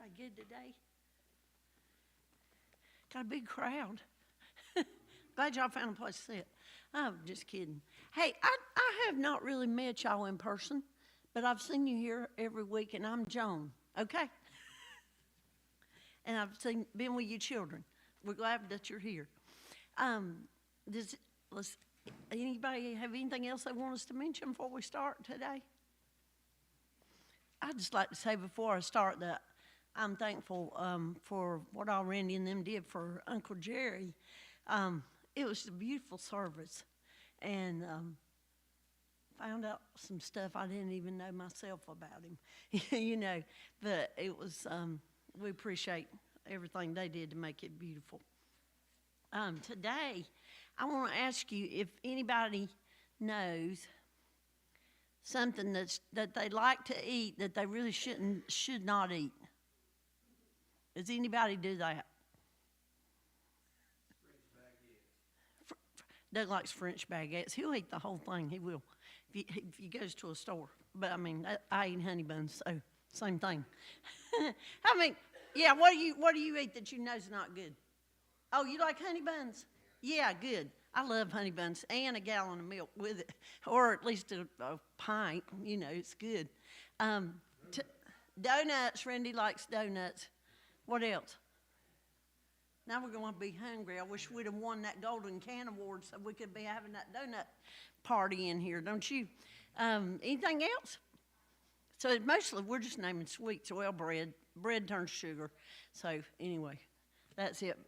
Everybody good today? Got a big crowd. Glad y'all found a place to sit. I'm just kidding. Hey, I have not really met y'all in person, but I've seen you here every week, and I'm Joan, okay? And I've been with you children. We're glad that you're here. Anybody have anything else they want us to mention before we start today? I'd just like to say before I start that I'm thankful for what all Randy and them did for Uncle Jerry. It was a beautiful service, and found out some stuff I didn't even know myself about him, you know. But it was, we appreciate everything they did to make it beautiful. Today, I want to ask you if anybody knows something that they like to eat that they really should not eat. Does anybody do that? Doug likes French baguettes. He'll eat the whole thing. He will, if he goes to a store. But I mean, I eat honey buns, so same thing. I mean, yeah. What do you eat that you know is not good? Oh, you like honey buns? Yeah, good. I love honey buns and a gallon of milk with it, or at least a pint. You know, it's good. Donuts. Randy likes donuts. What else? Now we're going to be hungry. I wish we'd have won that Golden Can Award so we could be having that donut party in here, don't you? Anything else? So mostly we're just naming sweets. Well, bread turns sugar. So anyway, that's it.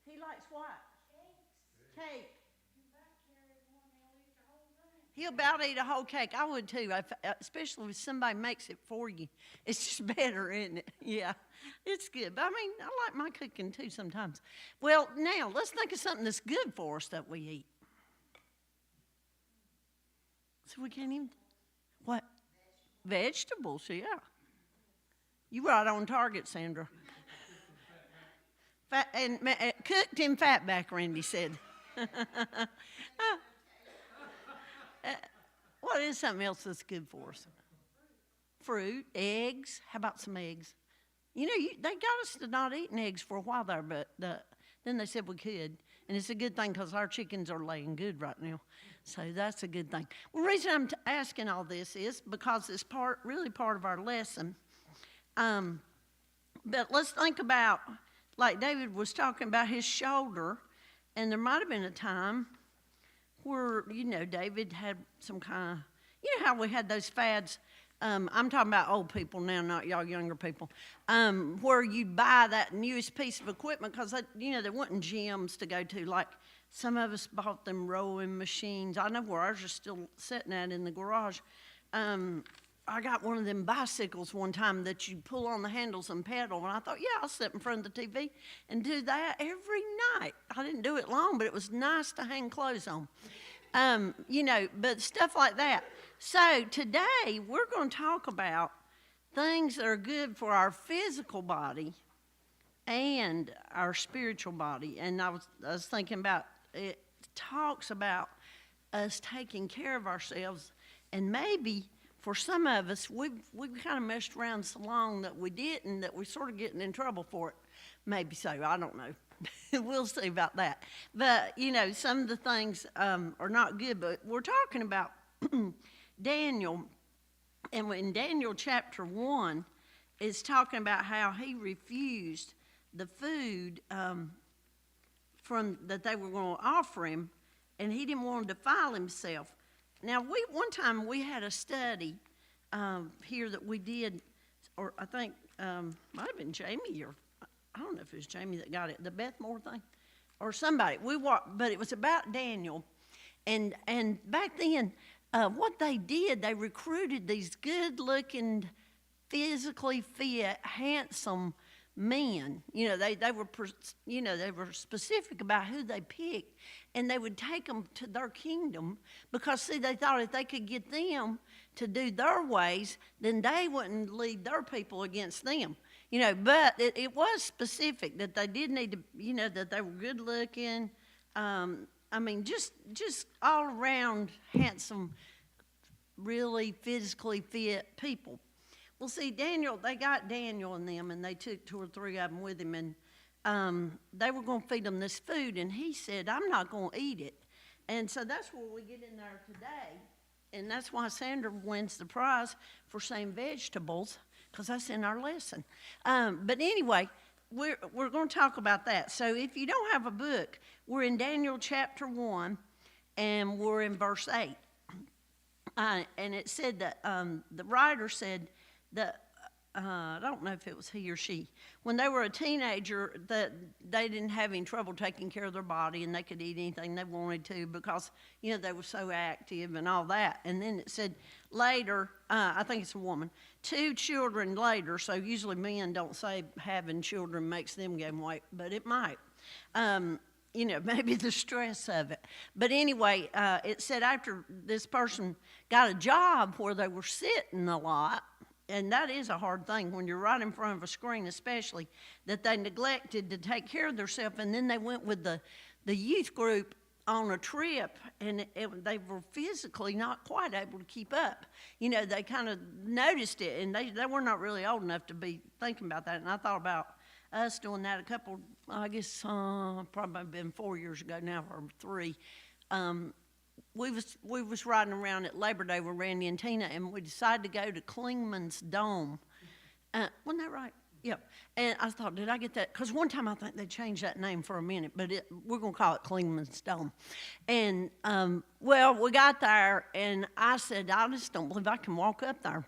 He likes what? Cake. He'll about eat a whole cake. I would too, especially if somebody makes it for you. It's just better, isn't it? Yeah, it's good. But I mean, I like my cooking too sometimes. Well, now let's think of something that's good for us that we eat. So we can't even, what? Vegetables, yeah. You right on target, Sandra. Fat, and cooked in fatback, Randy said. What is something else that's good for us? Fruit, eggs. How about some eggs? You know, they got us to not eating eggs for a while there, but then they said we could. And it's a good thing because our chickens are laying good right now. So that's a good thing. Well, the reason I'm asking all this is because it's really part of our lesson. But let's think about, like David was talking about his shoulder, and there might have been a time where, you know, David had some kind of, you know how we had those fads, I'm talking about old people now, not y'all younger people, where you'd buy that newest piece of equipment because, you know, there wasn't gyms to go to. Like some of us bought them rowing machines. I know where ours are still sitting at in the garage. I got one of them bicycles one time that you pull on the handles and pedal, and I thought, yeah, I'll sit in front of the TV and do that every night. I didn't do it long, but it was nice to hang clothes on. You know, but stuff like that. So today we're going to talk about things that are good for our physical body and our spiritual body. And I was thinking about, it talks about us taking care of ourselves, and maybe for some of us, we've kind of messed around so long that we didn't, that we're sort of getting in trouble for it. Maybe so, I don't know. We'll see about that. But, you know, some of the things are not good, but we're talking about Daniel. And in Daniel chapter 1, it's talking about how he refused the food that they were going to offer him, and he didn't want to defile himself. Now, one time we had a study here that we did, or I think might have been Jamie, or I don't know if it was Jamie that got it, the Beth Moore thing, or somebody. But it was about Daniel, and back then, what they did, they recruited these good-looking, physically fit, handsome men. You know, they were specific about who they picked, and they would take them to their kingdom because, see, they thought if they could get them to do their ways, then they wouldn't lead their people against them. You know, but it was specific that they did need to, you know, that they were good looking. I mean, just all around handsome really physically fit people. Well, see, they got Daniel and them, and they took 2 or 3 of them with him, and they were going to feed them this food, and he said, I'm not going to eat it. And so that's where we get in there today, and that's why Sandra wins the prize for saying vegetables, because that's in our lesson. But anyway, we're going to talk about that. So if you don't have a book, we're in Daniel chapter 1, and we're in verse 8. And it said that the writer said that, I don't know if it was he or she, when they were a teenager, that they didn't have any trouble taking care of their body, and they could eat anything they wanted to because, they were so active and all that. And then it said later, I think it's a woman, 2 children later, so usually men don't say having children makes them gain weight, but it might. Maybe the stress of it. But anyway, it said after this person got a job where they were sitting a lot, and that is a hard thing when you're right in front of a screen, especially, that they neglected to take care of themselves, and then they went with the youth group on a trip, and they were physically not quite able to keep up. They kind of noticed it, and they were not really old enough to be thinking about that, and I thought about us doing that a couple, I guess, probably been 4 years ago now, or 3. We was riding around at Labor Day with Randy and Tina, and we decided to go to Klingman's Dome. Wasn't that right? Yep. And I thought, did I get that? Because one time I think they changed that name for a minute, but we're going to call it Klingman's Dome. And, we got there, and I said, I just don't believe I can walk up there.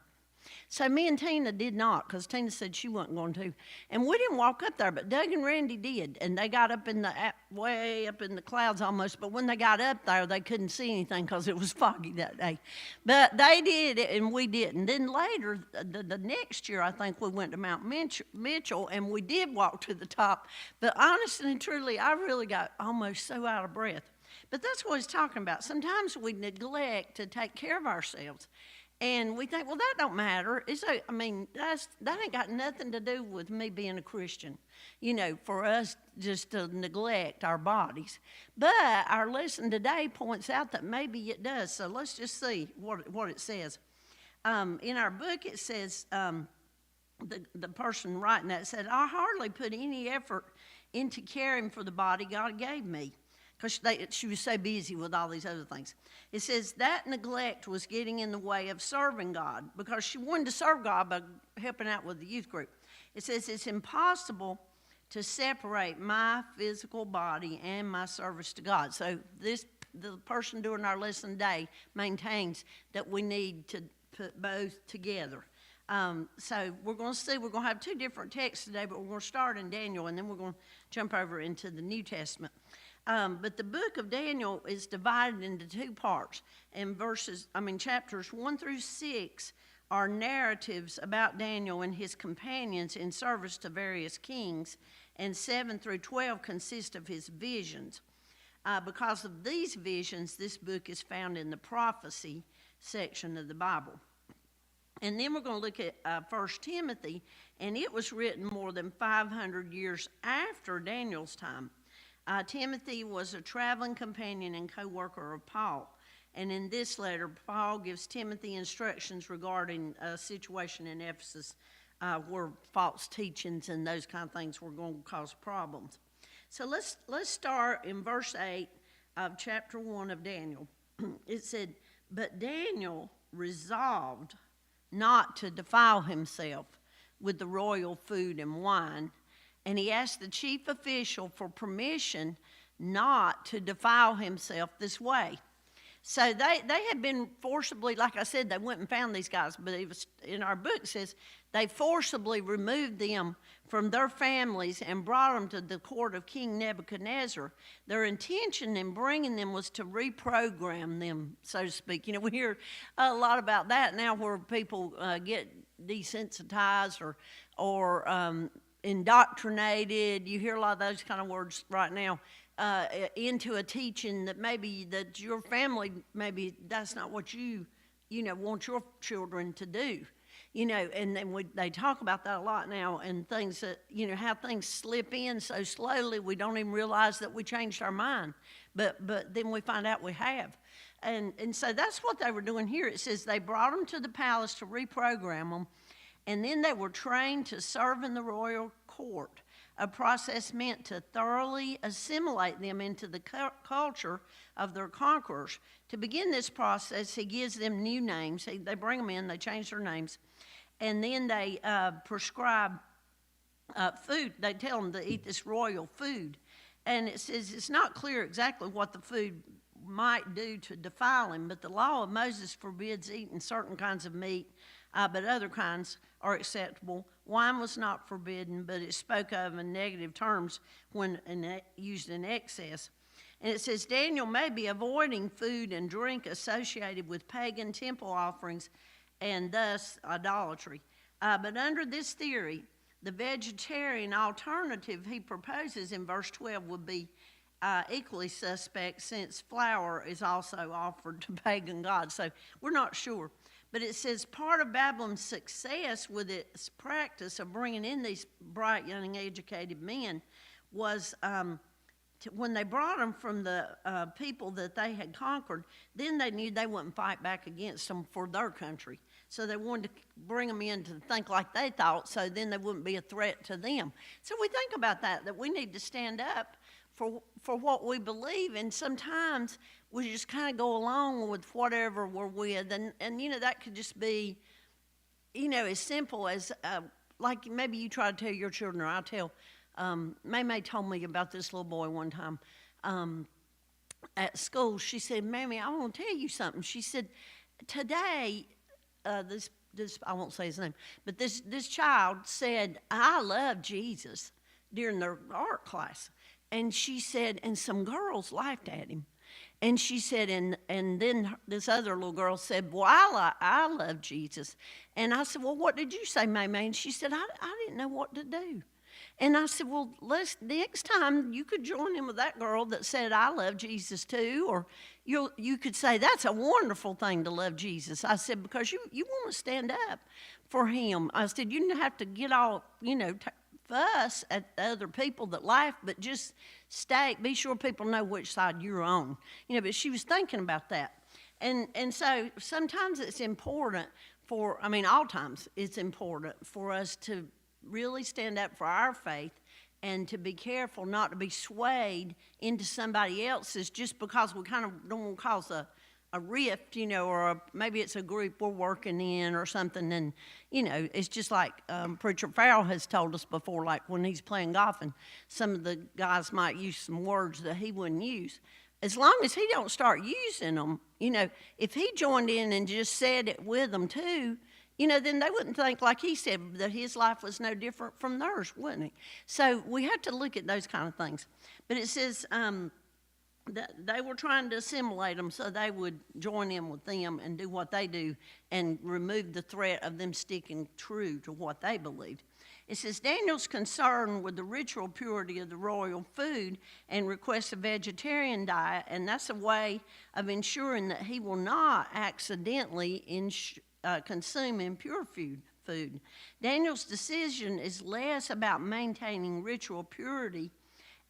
So me and Tina did not, because Tina said she wasn't going to. And we didn't walk up there, but Doug and Randy did. And they got up way up in the clouds almost. But when they got up there, they couldn't see anything because it was foggy that day. But they did it, and we didn't. Then later, the next year, I think we went to Mount Mitchell, and we did walk to the top. But honestly and truly, I really got almost so out of breath. But that's what he's talking about. Sometimes we neglect to take care of ourselves. And we think, well, that don't matter. That ain't got nothing to do with me being a Christian, for us just to neglect our bodies. But our lesson today points out that maybe it does. So let's just see what it says. In our book, it says, the person writing that said, I hardly put any effort into caring for the body God gave me, because she was so busy with all these other things. It says that neglect was getting in the way of serving God, because she wanted to serve God by helping out with the youth group. It says it's impossible to separate my physical body and my service to God. So the person doing our lesson today maintains that we need to put both together. So we're going to see, we're going to have 2 different texts today, but we're going to start in Daniel, and then we're going to jump over into the New Testament. But the book of Daniel is divided into 2 parts. And chapters 1 through 6 are narratives about Daniel and his companions in service to various kings. And 7 through 12 consist of his visions. Because of these visions, this book is found in the prophecy section of the Bible. And then we're going to look at 1 Timothy, and it was written more than 500 years after Daniel's time. Timothy was a traveling companion and co-worker of Paul. And in this letter, Paul gives Timothy instructions regarding a situation in Ephesus where false teachings and those kind of things were going to cause problems. So let's start in verse 8 of chapter 1 of Daniel. It said, but Daniel resolved not to defile himself with the royal food and wine, and he asked the chief official for permission not to defile himself this way. So they had been forcibly, like I said, they went and found these guys, but it was in our book, it says they forcibly removed them from their families and brought them to the court of King Nebuchadnezzar. Their intention in bringing them was to reprogram them, so to speak. We hear a lot about that now, where people get desensitized or indoctrinated. You hear a lot of those kind of words right now. Into a teaching that maybe that your family, maybe that's not what you want your children to do, and then they talk about that a lot now, and things that, how things slip in so slowly we don't even realize that we changed our mind, but then we find out we have. And so that's what they were doing here. It says they brought them to the palace to reprogram them, and then they were trained to serve in the royal court, a process meant to thoroughly assimilate them into the culture of their conquerors. To begin this process, he gives them new names. They bring them in, they change their names, and then they prescribe food. They tell them to eat this royal food. And it says it's not clear exactly what the food might do to defile him, but the law of Moses forbids eating certain kinds of meat, but other kinds are acceptable. Wine was not forbidden, but it spoke of in negative terms when used in excess. And it says Daniel may be avoiding food and drink associated with pagan temple offerings and thus idolatry. But under this theory, the vegetarian alternative he proposes in verse 12 would be equally suspect, since flour is also offered to pagan gods. So we're not sure. But it says part of Babylon's success with its practice of bringing in these bright, young, educated men was when they brought them from the people that they had conquered, then they knew they wouldn't fight back against them for their country. So they wanted to bring them in to think like they thought, so then they wouldn't be a threat to them. So we think about that we need to stand up for what we believe, and sometimes we just kind of go along with whatever we're with, and you know, that could just be, you know, as simple as, like maybe you try to tell your children, or I'll tell, May told me about this little boy one time at school. She said, Mammy, I want to tell you something. She said, today, this I won't say his name, but this child said, I love Jesus during their art class. And she said, and some girls laughed at him. And she said, and then this other little girl said, well, I love Jesus. And I said, well, what did you say, May? And she said, I didn't know what to do. And I said, well, next time you could join in with that girl that said, I love Jesus too. Or you could say, that's a wonderful thing to love Jesus. I said, because you want to stand up for him. I said, you didn't have to get all, you know, fuss at the other people that laugh, but just be sure people know which side you're on. You know, but she was thinking about that. And so sometimes it's important all times it's important for us to really stand up for our faith and to be careful not to be swayed into somebody else's just because we kind of don't want to cause a rift, you know, or maybe it's a group we're working in or something. And, you know, it's just like Preacher Farrell has told us before, like when he's playing golf and some of the guys might use some words that he wouldn't use. As long as he don't start using them, you know, if he joined in and just said it with them too, you know, then they wouldn't think, like he said, that his life was no different from theirs, wouldn't he? So we have to look at those kind of things. But it says that they were trying to assimilate them so they would join in with them and do what they do and remove the threat of them sticking true to what they believed. It says Daniel's concern with the ritual purity of the royal food and requests a vegetarian diet, and that's a way of ensuring that he will not accidentally consume impure food. Daniel's decision is less about maintaining ritual purity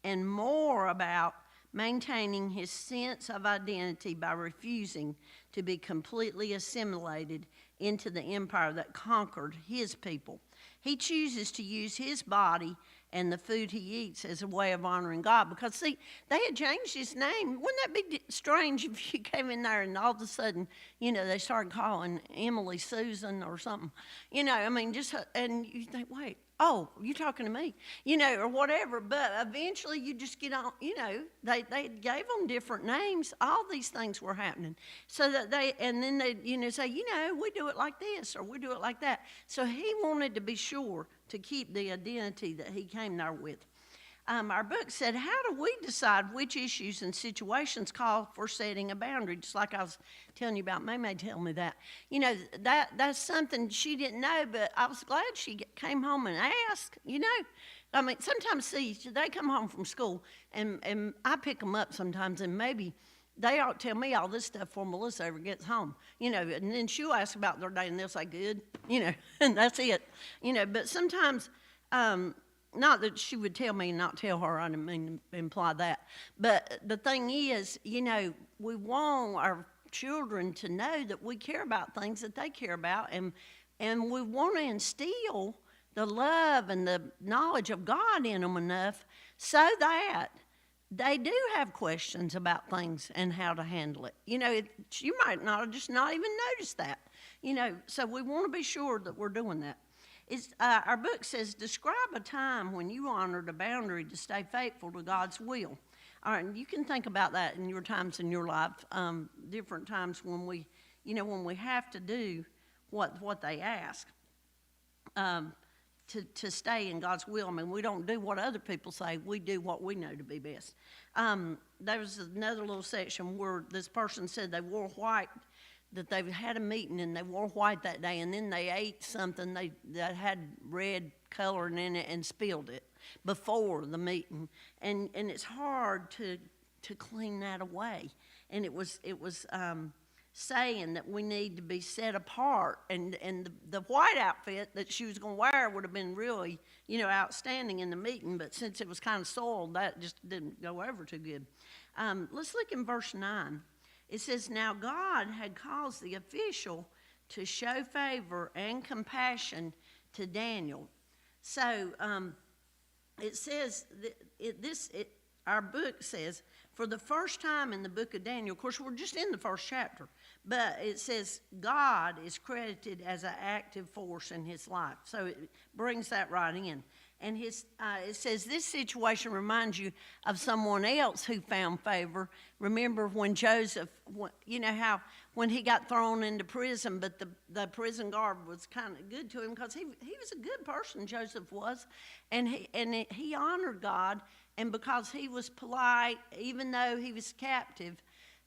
and more about maintaining his sense of identity by refusing to be completely assimilated into the empire that conquered his people. He chooses to use his body and the food he eats as a way of honoring God. Because, see, they had changed his name. Wouldn't that be strange if you came in there and all of a sudden, you know, they started calling Emily Susan or something? You know, I mean, and you think, wait, oh, you talking to me? You know, or whatever. But eventually you just get on, you know, they gave them different names. All these things were happening. So that and then they, you know, say, you know, we do it like this or we do it like that. So he wanted to be sure to keep the identity that he came there with. Our book said, how do we decide which issues and situations call for setting a boundary? Just like I was telling you about, May tell me that. You know, that's something she didn't know, but I was glad she came home and asked, you know. I mean, sometimes, see, they come home from school, and I pick them up sometimes, and maybe they ought to tell me all this stuff before Melissa ever gets home, you know, and then she'll ask about their day, and they'll say, good, you know, and that's it, you know. But sometimes, not that she would tell me and not tell her, I didn't mean to imply that. But the thing is, you know, we want our children to know that we care about things that they care about, and we want to instill the love and the knowledge of God in them enough so that they do have questions about things and how to handle it. You might not just not even notice that. So we want to be sure that we're doing that. Our book says, describe a time when you honored a boundary to stay faithful to God's will. All right, and you can think about that in your times in your life, different times when we have to do what they ask to stay in God's will. I mean, we don't do what other people say. We do what we know to be best. There was another little section where this person said they wore white, that they had a meeting and they wore white that day, and then they ate something that had red coloring in it and spilled it before the meeting, and it's hard to clean that away. And it was saying that we need to be set apart, and the white outfit that she was going to wear would have been really outstanding in the meeting, but since it was kind of soiled, that just didn't go over too good. Let's look in verse 9. It says, now God had caused the official to show favor and compassion to Daniel. So it says, our book says, for the first time in the book of Daniel, of course we're just in the first chapter, but it says God is credited as an active force in his life. So it brings that right in. And it says this situation reminds you of someone else who found favor. Remember when Joseph, how when he got thrown into prison, but the prison guard was kind of good to him because he was a good person, Joseph was, and he honored God, and because he was polite, even though he was captive,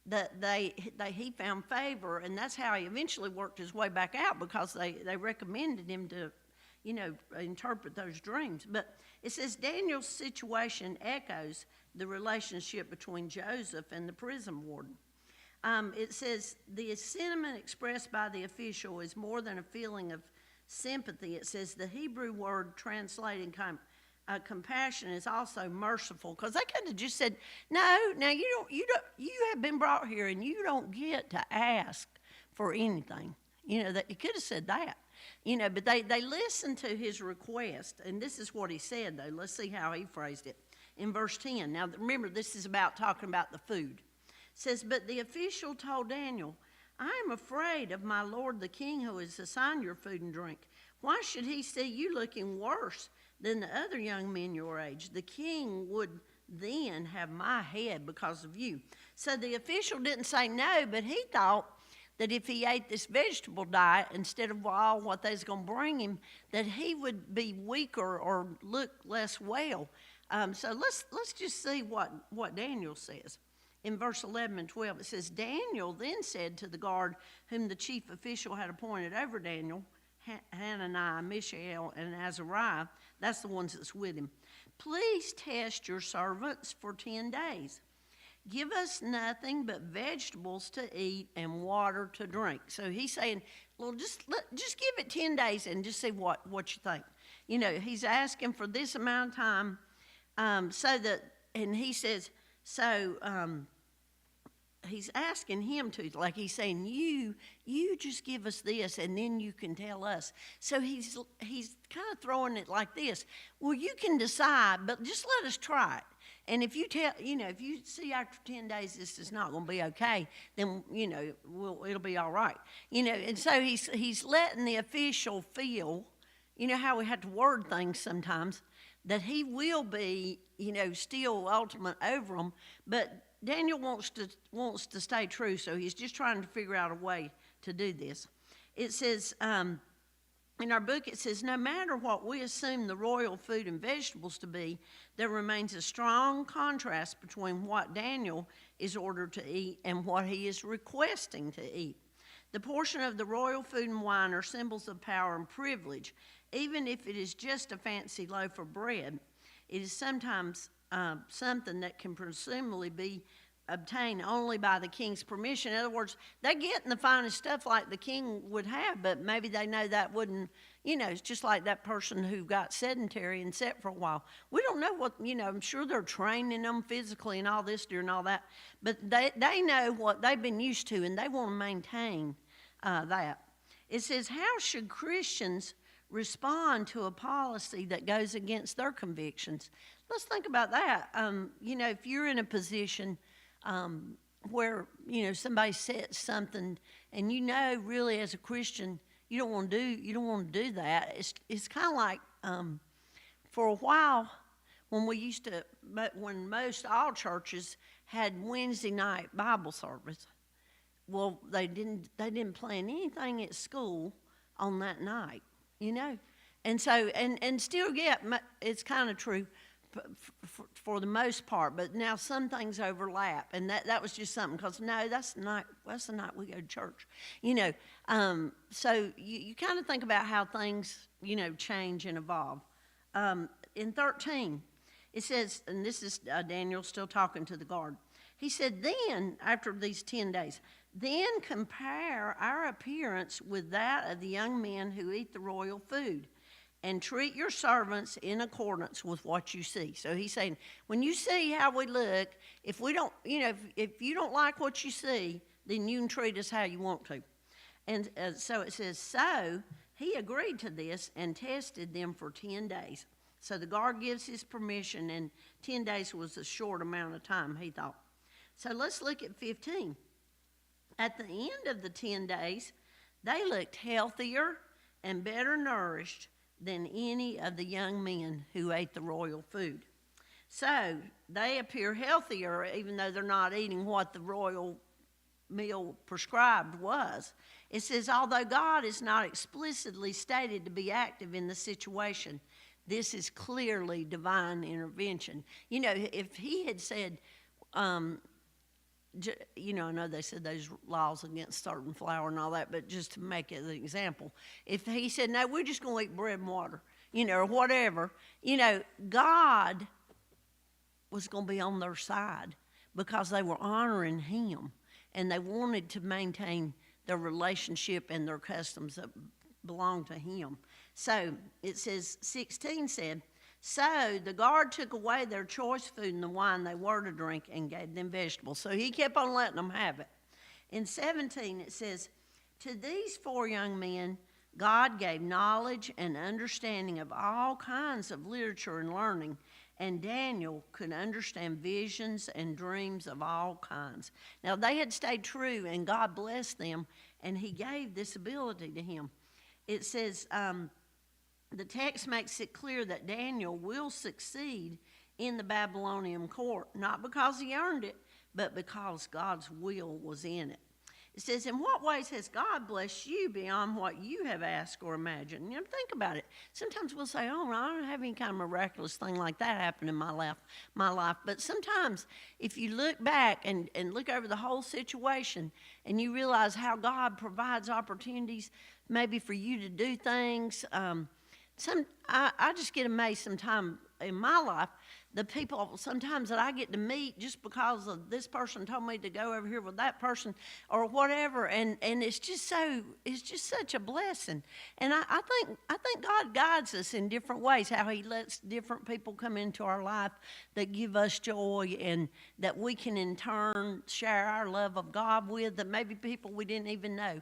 he found favor, and that's how he eventually worked his way back out, because they recommended him to interpret those dreams. But it says Daniel's situation echoes the relationship between Joseph and the prison warden. It says the sentiment expressed by the official is more than a feeling of sympathy. It says the Hebrew word translating compassion is also merciful, because they could have just said, no, now you have been brought here and you don't get to ask for anything. That you could have said that. But they listened to his request, and this is what he said, though. Let's see how he phrased it. In verse 10, now remember, this is talking about the food. It says, but the official told Daniel, I am afraid of my lord the king, who has assigned your food and drink. Why should he see you looking worse than the other young men your age? The king would then have my head because of you. So the official didn't say no, but he thought that if he ate this vegetable diet instead of all what they was going to bring him, that he would be weaker or look less well. So let's just see what Daniel says. In verse 11 and 12, it says, Daniel then said to the guard whom the chief official had appointed over Daniel, Hananiah, Mishael, and Azariah, that's the ones that's with him, please test your servants for 10 days. Give us nothing but vegetables to eat and water to drink. So he's saying, well, just give it 10 days and just see what you think. He's asking for this amount of time, and he says, he's asking him to, like he's saying, you just give us this and then you can tell us. So he's kind of throwing it like this. Well, you can decide, but just let us try it. And if you if you see after 10 days this is not going to be okay, then, it'll be all right. And so he's letting the official feel, how we have to word things sometimes, that he will be, still ultimate over them. But Daniel wants to stay true, so he's just trying to figure out a way to do this. It says, in our book, it says, no matter what we assume the royal food and vegetables to be, there remains a strong contrast between what Daniel is ordered to eat and what he is requesting to eat. The portion of the royal food and wine are symbols of power and privilege. Even if it is just a fancy loaf of bread, it is sometimes something that can presumably be obtained only by the king's permission. In other words, they're getting the finest stuff like the king would have, but maybe they know that wouldn't, it's just like that person who got sedentary and sat for a while. We don't know what, I'm sure they're training them physically and all this during all that, but they know what they've been used to, and they want to maintain that. It says, how should Christians respond to a policy that goes against their convictions? Let's think about that. If you're in a position where, somebody says something and really as a Christian, you don't want to do that. It's kind of like, for a while when when most all churches had Wednesday night Bible service, well, they didn't plan anything at school on that night, and so, and still yet, it's kind of true for the most part, but now some things overlap, and that was just something, because that's the night we go to church, so you kind of think about how things, change and evolve. In 13, it says, and this is Daniel still talking to the guard, he said, then, after these 10 days, then compare our appearance with that of the young men who eat the royal food, and treat your servants in accordance with what you see. So he's saying, when you see how we look, if we don't, if you don't like what you see, then you can treat us how you want to. And so it says, so he agreed to this and tested them for 10 days. So the guard gives his permission, and 10 days was a short amount of time, he thought. So let's look at 15. At the end of the 10 days, they looked healthier and better nourished than any of the young men who ate the royal food. So they appear healthier, even though they're not eating what the royal meal prescribed was. It says, although God is not explicitly stated to be active in the situation, this is clearly divine intervention. If he had said, I know they said there's laws against certain flour and all that, but just to make it an example, if he said, no, we're just going to eat bread and water, or whatever, God was going to be on their side because they were honoring him, and they wanted to maintain their relationship and their customs that belonged to him. So it says, 16 said, so the guard took away their choice food and the wine they were to drink and gave them vegetables. So he kept on letting them have it. In 17, it says, to these 4 young men, God gave knowledge and understanding of all kinds of literature and learning, and Daniel could understand visions and dreams of all kinds. Now, they had stayed true, and God blessed them, and he gave this ability to him. It says, the text makes it clear that Daniel will succeed in the Babylonian court, not because he earned it, but because God's will was in it. It says, in what ways has God blessed you beyond what you have asked or imagined? Think about it. Sometimes we'll say, oh, I don't have any kind of miraculous thing like that happen in my life. But sometimes if you look back and look over the whole situation and you realize how God provides opportunities maybe for you to do things, I just get amazed sometimes in my life, the people sometimes that I get to meet just because of this person told me to go over here with that person or whatever, and it's just such a blessing. And I think God guides us in different ways, how he lets different people come into our life that give us joy and that we can in turn share our love of God with, that maybe people we didn't even know,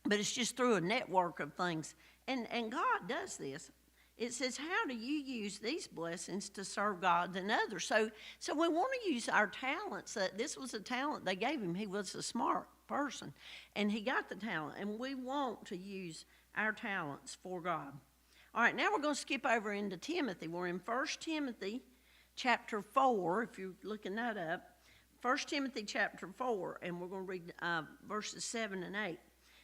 but it's just through a network of things. And God does this. It says, how do you use these blessings to serve God and others? So we want to use our talents. This was a talent they gave him. He was a smart person, and he got the talent. And we want to use our talents for God. All right, now we're going to skip over into Timothy. We're in 1 Timothy chapter 4, if you're looking that up. 1 Timothy chapter 4, and we're going to read verses 7 and 8.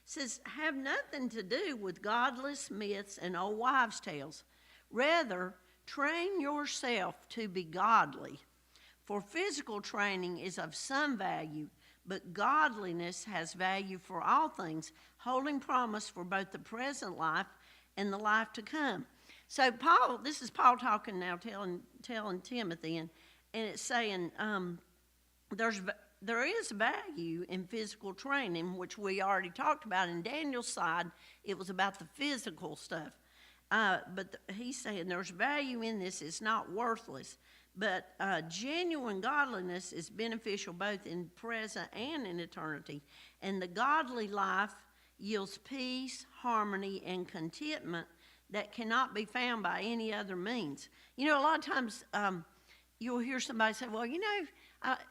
Says, have nothing to do with godless myths and old wives' tales. Rather, train yourself to be godly. For physical training is of some value, but godliness has value for all things, holding promise for both the present life and the life to come. So this is Paul talking now, telling Timothy, and it's saying there is value in physical training, which we already talked about. In Daniel's side, it was about the physical stuff. But he's saying there's value in this. It's not worthless. But genuine godliness is beneficial both in present and in eternity. And the godly life yields peace, harmony, and contentment that cannot be found by any other means. You know, a lot of times you'll hear somebody say, well, you know,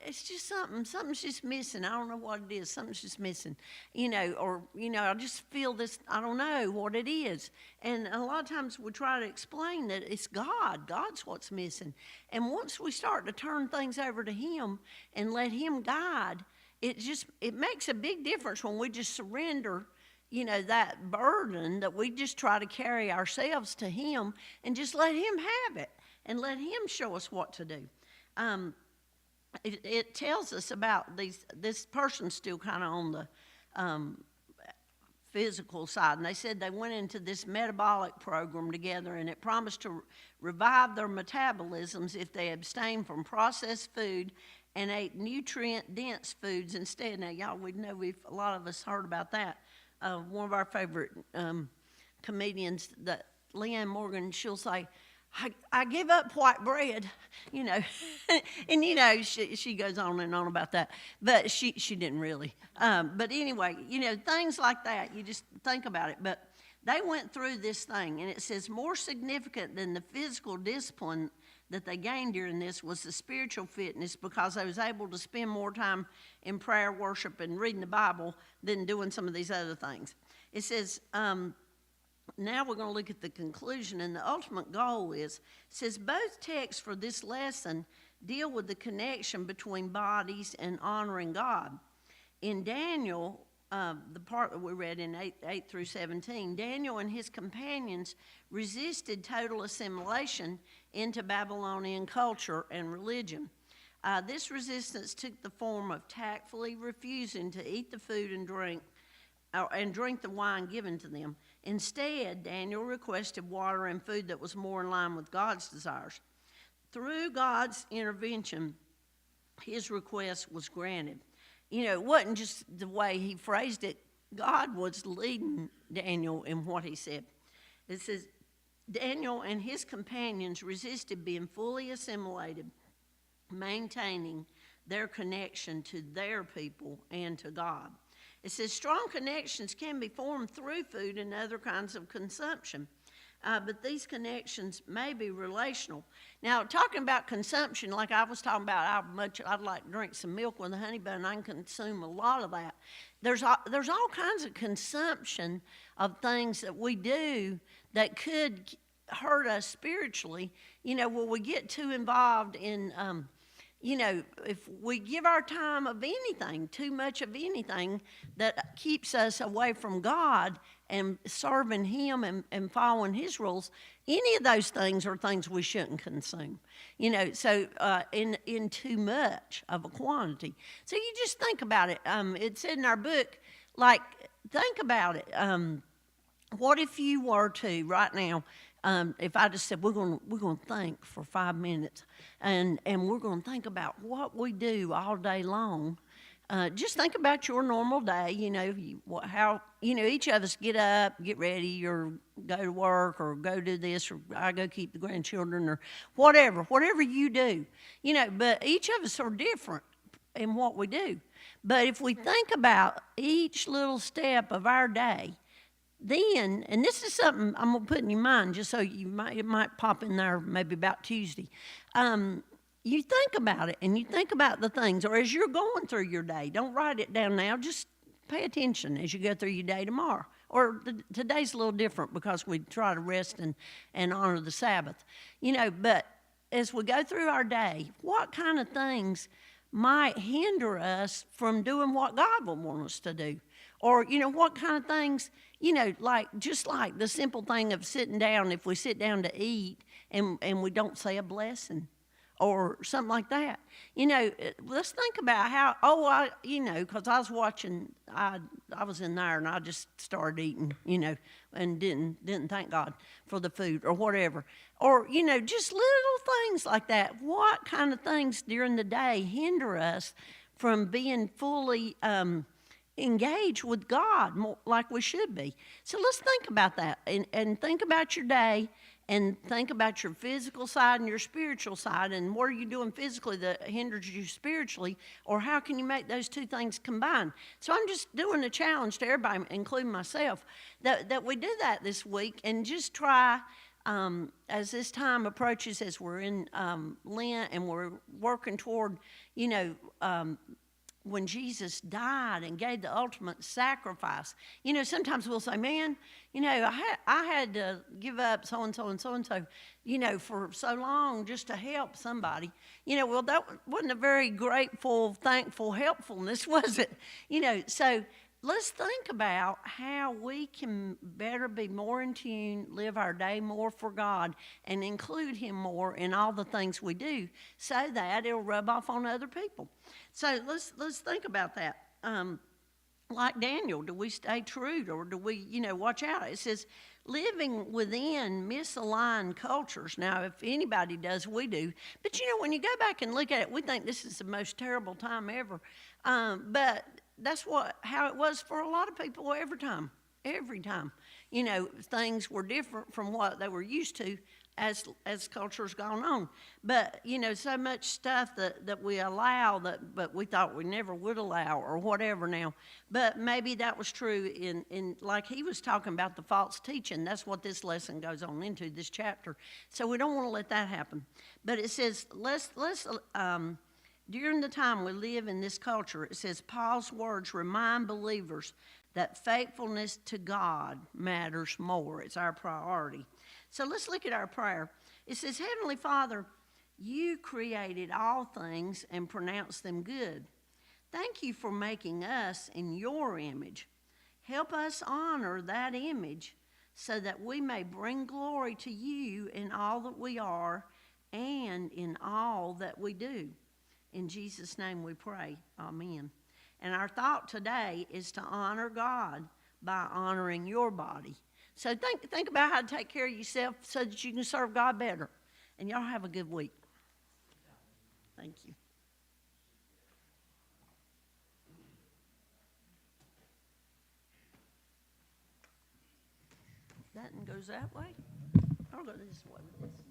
it's just something's just missing. I don't know what it is. Something's just missing, you know, or, you know, I just feel this, I don't know what it is. And a lot of times we try to explain that it's God. God's what's missing. And once we start to turn things over to Him and let Him guide, it makes a big difference when we just surrender, you know, that burden that we just try to carry ourselves to Him and just let Him have it and let Him show us what to do. It tells us about this person's still kind of on the physical side, and they said they went into this metabolic program together, and it promised to revive their metabolisms if they abstained from processed food and ate nutrient-dense foods instead. Now, y'all, we know a lot of us heard about that. One of our favorite comedians, that Leanne Morgan, she'll say, I give up white bread, you know, and, you know, she goes on and on about that, but she didn't really. But anyway, you know, things like that, you just think about it. But they went through this thing, and it says more significant than the physical discipline that they gained during this was the spiritual fitness, because they was able to spend more time in prayer, worship, and reading the Bible than doing some of these other things. It says, now we're going to look at the conclusion, and the ultimate goal says both texts for this lesson deal with the connection between bodies and honoring God. In Daniel, the part that we read in 8 through 17, Daniel and his companions resisted total assimilation into Babylonian culture and religion. This resistance took the form of tactfully refusing to eat the food and drink the wine given to them. Instead, Daniel requested water and food that was more in line with God's desires. Through God's intervention, his request was granted. You know, it wasn't just the way he phrased it. God was leading Daniel in what he said. It says, Daniel and his companions resisted being fully assimilated, maintaining their connection to their people and to God. It says strong connections can be formed through food and other kinds of consumption, but these connections may be relational. Now, talking about consumption, like I was talking about how much I'd like to drink some milk with a honey bun, I can consume a lot of that. There's all kinds of consumption of things that we do that could hurt us spiritually. You know, when we get too involved in you know, if we give our time of anything, too much of anything that keeps us away from God and serving Him and following His rules, any of those things are things we shouldn't consume. You know, so in too much of a quantity. So you just think about it. It said in our book, like, think about it. What if you were to, right now, if I just said we're going to think for 5 minutes, and we're going to think about what we do all day long. Just think about your normal day. You know, how each of us get up, get ready, or go to work, or go do this, or I go keep the grandchildren, or whatever you do. You know, but each of us are different in what we do. But if we think about each little step of our day, then, and this is something I'm going to put in your mind just so it might pop in there maybe about Tuesday. You think about it, and you think about the things, or as you're going through your day, don't write it down now, just pay attention as you go through your day tomorrow. Or today's a little different because we try to rest and honor the Sabbath. You know, but as we go through our day, what kind of things might hinder us from doing what God would want us to do? Or, you know, what kind of things, you know, just like the simple thing of sitting down, if we sit down to eat and we don't say a blessing. or something like that. Let's think about how, because I was watching, I was in there and I just started eating, and didn't thank God for the food or whatever. Or, just little things like that. What kind of things during the day hinder us from being fully engaged with God like we should be? So let's think about that and think about your day. And think about your physical side and your spiritual side, and what are you doing physically that hinders you spiritually, or how can you make those two things combine? So I'm just doing a challenge to everybody, including myself, that we do that this week and just try, as this time approaches, as we're in Lent and we're working toward, when Jesus died and gave the ultimate sacrifice. Sometimes we'll say, man, I had to give up so-and-so and so-and-so, for so long just to help somebody. Well, that wasn't a very grateful, thankful helpfulness, was it? So let's think about how we can better be more in tune, live our day more for God, and include Him more in all the things we do, so that it'll rub off on other people. So let's think about that. Like Daniel, do we stay true, or do we, watch out? It says, living within misaligned cultures. Now, if anybody does, we do. But, when you go back and look at it, we think this is the most terrible time ever. But that's how it was for a lot of people every time. Things were different from what they were used to as culture's gone on. But, so much stuff that we allow but we thought we never would allow or whatever now. But maybe that was true in like he was talking about the false teaching. That's what this lesson goes on into, this chapter. So we don't want to let that happen. But it says, let's during the time we live in this culture, it says Paul's words remind believers that faithfulness to God matters more. It's our priority. So let's look at our prayer. It says, Heavenly Father, you created all things and pronounced them good. Thank you for making us in your image. Help us honor that image so that we may bring glory to you in all that we are and in all that we do. In Jesus' name we pray. Amen. And our thought today is to honor God by honoring your body. So think about how to take care of yourself so that you can serve God better. And y'all have a good week. Thank you. That one goes that way. I'll go this way with this.